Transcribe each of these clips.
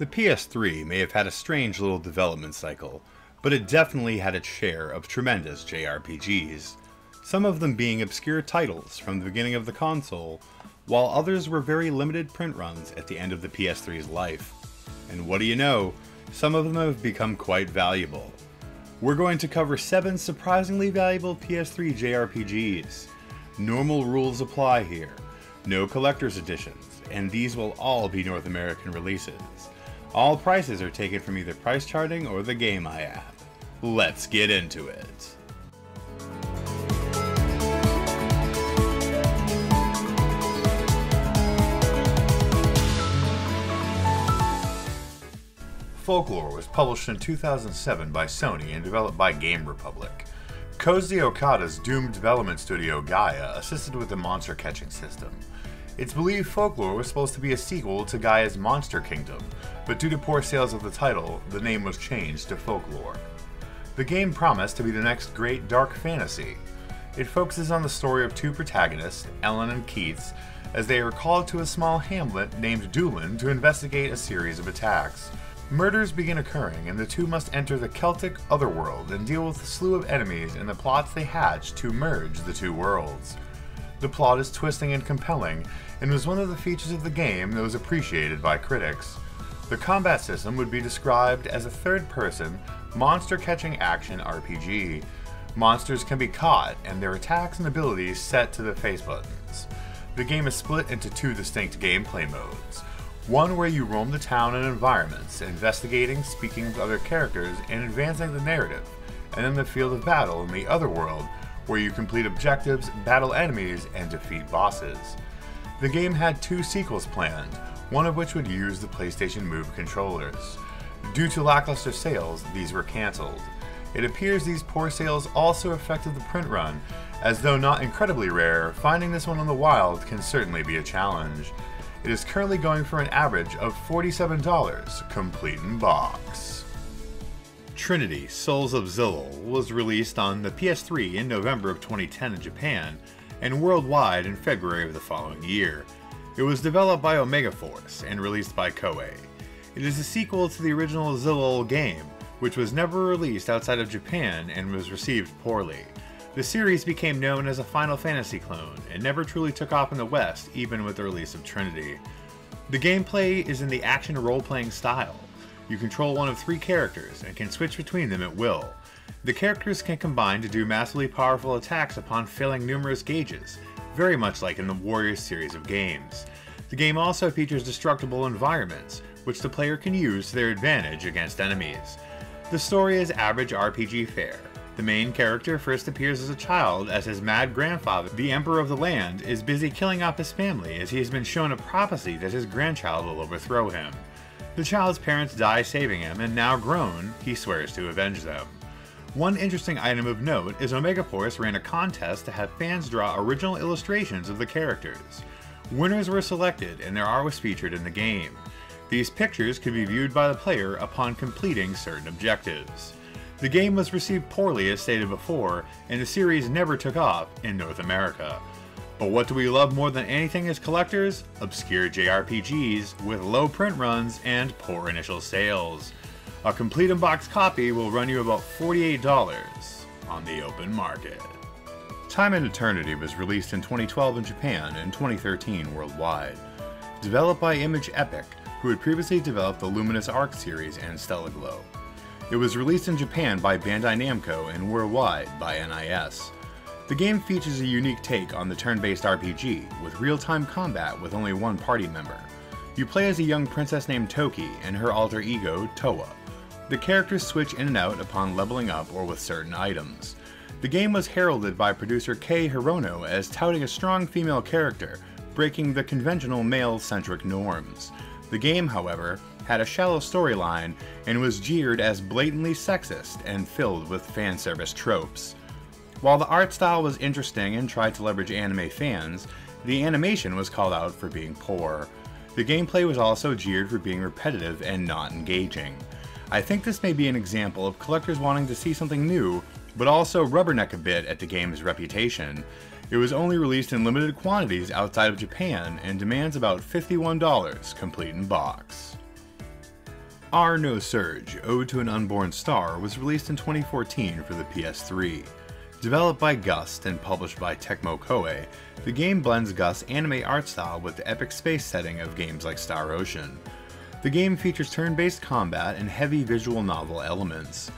The PS3 may have had a strange little development cycle, but it definitely had its share of tremendous JRPGs, some of them being obscure titles from the beginning of the console, while others were very limited print runs at the end of the PS3's life. And what do you know, some of them have become quite valuable. We're going to cover 7 surprisingly valuable PS3 JRPGs. Normal rules apply here, no collector's editions, and these will all be North American releases. All prices are taken from either price charting or the Game Eye app. Let's get into it. Folklore was published in 2007 by Sony and developed by Game Republic. Koji Okada's doomed development studio Gaia assisted with the monster catching system. It's believed Folklore was supposed to be a sequel to Gaia's Monster Kingdom, but due to poor sales of the title, the name was changed to Folklore. The game promised to be the next great dark fantasy. It focuses on the story of 2 protagonists, Ellen and Keats, as they are called to a small hamlet named Doolin to investigate a series of attacks. Murders begin occurring, and the 2 must enter the Celtic Otherworld and deal with a slew of enemies and the plots they hatch to merge the 2 worlds. The plot is twisting and compelling, and was one of the features of the game that was appreciated by critics. The combat system would be described as a third-person, monster-catching action RPG. Monsters can be caught, and their attacks and abilities set to the face buttons. The game is split into 2 distinct gameplay modes. One where you roam the town and environments, investigating, speaking with other characters, and advancing the narrative, and then the field of battle in the other world, where you complete objectives, battle enemies, and defeat bosses. The game had 2 sequels planned, one of which would use the PlayStation Move controllers. Due to lackluster sales, these were cancelled. It appears these poor sales also affected the print run, as though not incredibly rare, finding this one on the wild can certainly be a challenge. It is currently going for an average of $47, complete in box. Trinity: Souls of Zilul was released on the PS3 in November of 2010 in Japan, and worldwide in February of the following year. It was developed by Omega Force and released by Koei. It is a sequel to the original Zilul game, which was never released outside of Japan and was received poorly. The series became known as a Final Fantasy clone and never truly took off in the West, even with the release of Trinity. The gameplay is in the action role-playing style. You control one of 3 characters and can switch between them at will. The characters can combine to do massively powerful attacks upon failing numerous gauges, very much like in the Warriors series of games. The game also features destructible environments, which the player can use to their advantage against enemies. The story is average RPG fare. The main character first appears as a child as his mad grandfather, the Emperor of the Land, is busy killing off his family as he has been shown a prophecy that his grandchild will overthrow him. The child's parents die saving him, and now grown, he swears to avenge them. One interesting item of note is Omega Force ran a contest to have fans draw original illustrations of the characters. Winners were selected, and their art was featured in the game. These pictures could be viewed by the player upon completing certain objectives. The game was received poorly as stated before, and the series never took off in North America. But what do we love more than anything as collectors? Obscure JRPGs with low print runs and poor initial sales. A complete in-box copy will run you about $48 on the open market. Time and Eternity was released in 2012 in Japan and 2013 worldwide. Developed by Image Epic, who had previously developed the Luminous Arc series and Stella Glow. It was released in Japan by Bandai Namco and worldwide by NIS. The game features a unique take on the turn-based RPG, with real-time combat with only 1 party member. You play as a young princess named Toki and her alter ego, Toa. The characters switch in and out upon leveling up or with certain items. The game was heralded by producer Kei Hirono as touting a strong female character, breaking the conventional male-centric norms. The game, however, had a shallow storyline and was jeered as blatantly sexist and filled with fan service tropes. While the art style was interesting and tried to leverage anime fans, the animation was called out for being poor. The gameplay was also jeered for being repetitive and not engaging. I think this may be an example of collectors wanting to see something new, but also rubberneck a bit at the game's reputation. It was only released in limited quantities outside of Japan and demands about $51 complete in box. Are No Surge, Ode to an Unborn Star was released in 2014 for the PS3. Developed by Gust and published by Tecmo Koei, the game blends Gust's anime art style with the epic space setting of games like Star Ocean. The game features turn-based combat and heavy visual novel elements.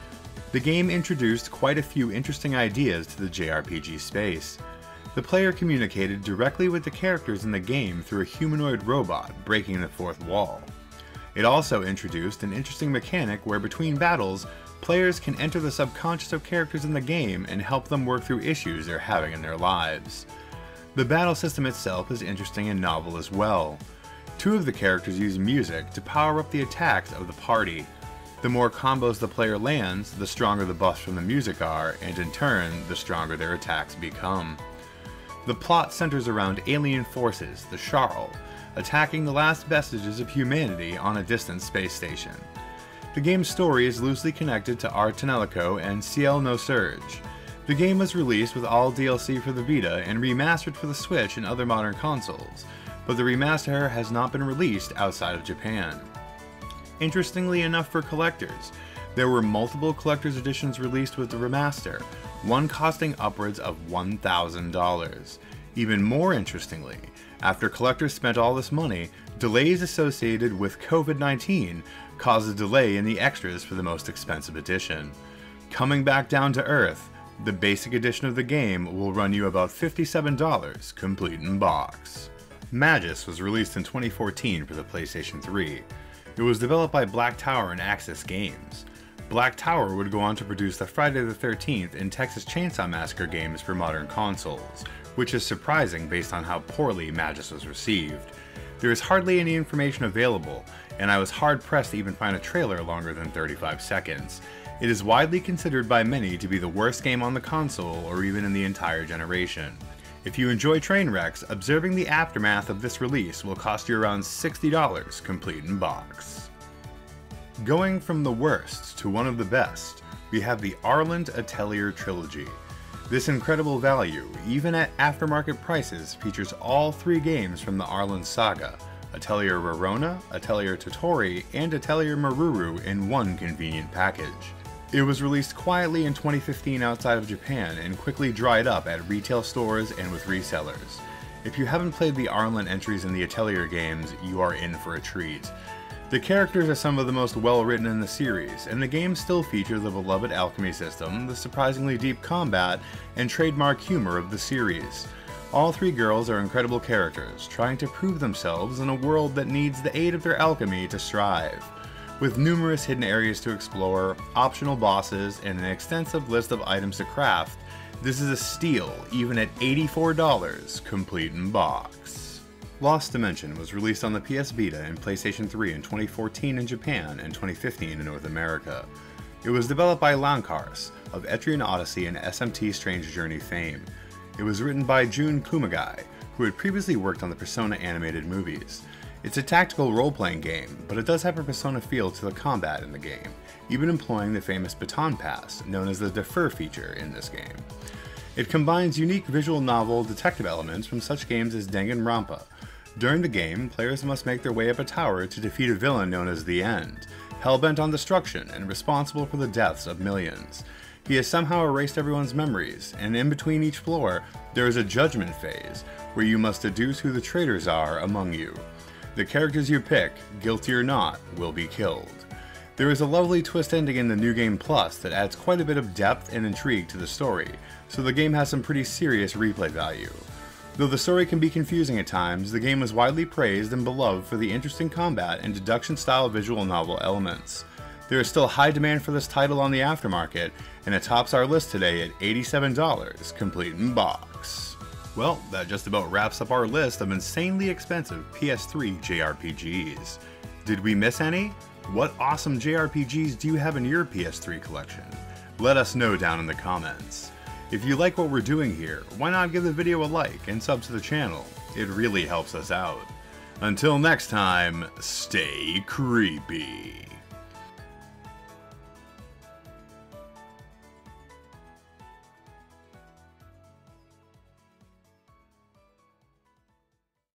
The game introduced quite a few interesting ideas to the JRPG space. The player communicated directly with the characters in the game through a humanoid robot breaking the fourth wall. It also introduced an interesting mechanic where between battles, players can enter the subconscious of characters in the game and help them work through issues they're having in their lives. The battle system itself is interesting and novel as well. Two of the characters use music to power up the attacks of the party. The more combos the player lands, the stronger the buffs from the music are, and in turn, the stronger their attacks become. The plot centers around alien forces, the Sharl, attacking the last vestiges of humanity on a distant space station. The game's story is loosely connected to Ar tonelico and Ciel no Surge. The game was released with all DLC for the Vita and remastered for the Switch and other modern consoles, but the remaster has not been released outside of Japan. Interestingly enough for collectors, there were multiple collector's editions released with the remaster, one costing upwards of $1,000. Even more interestingly, after collectors spent all this money, delays associated with COVID-19 caused a delay in the extras for the most expensive edition. Coming back down to earth, the basic edition of the game will run you about $57, complete in box. Magus was released in 2014 for the PlayStation 3. It was developed by Black Tower and Axis Games. Black Tower would go on to produce the Friday the 13th and Texas Chainsaw Massacre games for modern consoles, which is surprising based on how poorly Magus was received. There is hardly any information available, and I was hard-pressed to even find a trailer longer than 35 seconds. It is widely considered by many to be the worst game on the console or even in the entire generation. If you enjoy train wrecks, observing the aftermath of this release will cost you around $60 complete in box. Going from the worst to one of the best, we have the Arland Atelier Trilogy. This incredible value, even at aftermarket prices, features all three games from the Arland saga, Atelier Rorona, Atelier Totori, and Atelier Maruru in one convenient package. It was released quietly in 2015 outside of Japan and quickly dried up at retail stores and with resellers. If you haven't played the Arland entries in the Atelier games, you are in for a treat. The characters are some of the most well-written in the series, and the game still features the beloved alchemy system, the surprisingly deep combat, and trademark humor of the series. All three girls are incredible characters, trying to prove themselves in a world that needs the aid of their alchemy to strive. With numerous hidden areas to explore, optional bosses, and an extensive list of items to craft, this is a steal even at $84, complete in box. Lost Dimension was released on the PS Vita and PlayStation 3 in 2014 in Japan and 2015 in North America. It was developed by Lankars, of Etrian Odyssey and SMT Strange Journey fame. It was written by Jun Kumagai, who had previously worked on the Persona animated movies. It's a tactical role-playing game, but it does have a Persona feel to the combat in the game, even employing the famous baton pass, known as the defer feature in this game. It combines unique visual novel detective elements from such games as Danganronpa. During the game, players must make their way up a tower to defeat a villain known as the End, hell-bent on destruction and responsible for the deaths of millions. He has somehow erased everyone's memories, and in between each floor, there is a judgment phase, where you must deduce who the traitors are among you. The characters you pick, guilty or not, will be killed. There is a lovely twist ending in the New Game Plus that adds quite a bit of depth and intrigue to the story, so the game has some pretty serious replay value. Though the story can be confusing at times, the game was widely praised and beloved for the interesting combat and deduction-style visual novel elements. There is still high demand for this title on the aftermarket, and it tops our list today at $87, complete in box. Well, that just about wraps up our list of insanely expensive PS3 JRPGs. Did we miss any? What awesome JRPGs do you have in your PS3 collection? Let us know down in the comments. If you like what we're doing here, why not give the video a like and sub to the channel? It really helps us out. Until next time, stay creepy.